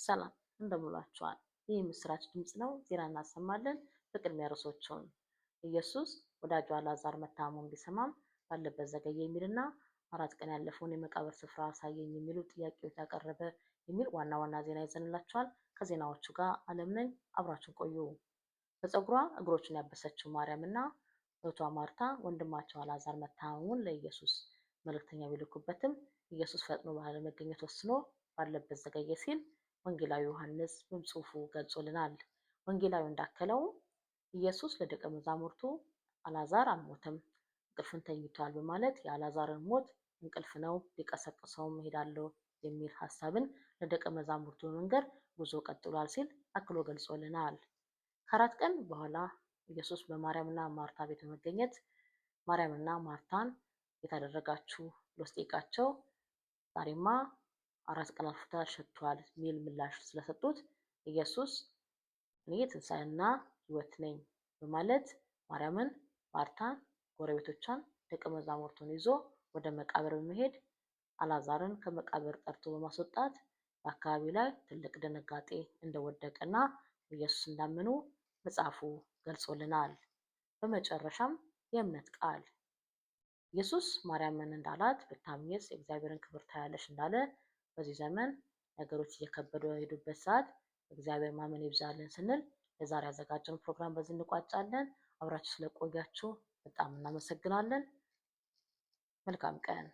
ሰላም እንደምላችኋል። ይህ የምስራች ድምፅ ነው። ዜና እናሰማለን። በቅድሚያ ርዕሶቹን ኢየሱስ ወዳጁ አልዓዛር መታመሙን ቢሰማም ባለበት ዘገየ የሚልና 4 ቀን ያለፈውን የመቃብር ስፍራ አሳየኝ የሚሉ ጥያቄዎች ያቀረበ የሚል ዋና ዋና ዜና ይዘንላችኋል። ከዜናዎቹ ጋር አለም ነኝ። አብራችሁን ቆዩ። በፀጉሯ እግሮቹን ያበሰችው ማርያም እና እህቷ ማርታ ወንድማቸው አልዓዛር መታመሙን ለኢየሱስ መልእክተኛ ቢልኩበትም ኢየሱስ ፈጥኖ ባለመገኘት ወስኖ ባለበት ዘገየ ሲል ወንጌላዊ ዮሐንስ በጽሑፉ ገልጾልናል። ወንጌላዊ እንዳከለው ኢየሱስ ለደቀ መዛሙርቱ አልዓዛር አልሞተም፣ እንቅልፍን ተኝቷል በማለት የአልዓዛርን ሞት እንቅልፍ ነው፣ ሊቀሰቅሰውም እሄዳለሁ የሚል ሐሳብን ለደቀ መዛሙርቱ መንገር ጉዞ ቀጥሏል ሲል አክሎ ገልጾልናል። ከ4 ቀን በኋላ ኢየሱስ በማርያምና ማርታ ቤት በመገኘት ማርያምና ማርታን የታደረጋችሁ ብሎ ሲጠይቃቸው ዛሬማ 4 ቀን አልፎታል ሸቷል ሚል ምላሽ ስለሰጡት ኢየሱስ እኔ ትንሣኤና ሕይወት ነኝ በማለት ማርያምን፣ ማርታን፣ ጎረቤቶቿን፣ ደቀ መዛሙርቱን ይዞ ወደ መቃብር በመሄድ አልዓዛርን ከመቃብር ጠርቶ በማስወጣት በአካባቢው ላይ ትልቅ ድንጋጤ እንደወደቀና ኢየሱስ እንዳመኑ መጽሐፉ ገልጾልናል። በመጨረሻም የእምነት ቃል ኢየሱስ ማርያምን እንዳላት ብታምኚስ የእግዚአብሔርን ክብር ታያለሽ እንዳለ በዚህ ዘመን ነገሮች እየከበዱ በሄዱበት ሰዓት እግዚአብሔር ማመን ይብዛልን ስንል ለዛሬ ያዘጋጀነው ፕሮግራም በዚህ እንቋጫለን። አብራችሁ ስለቆያችሁ በጣም እናመሰግናለን። መልካም ቀን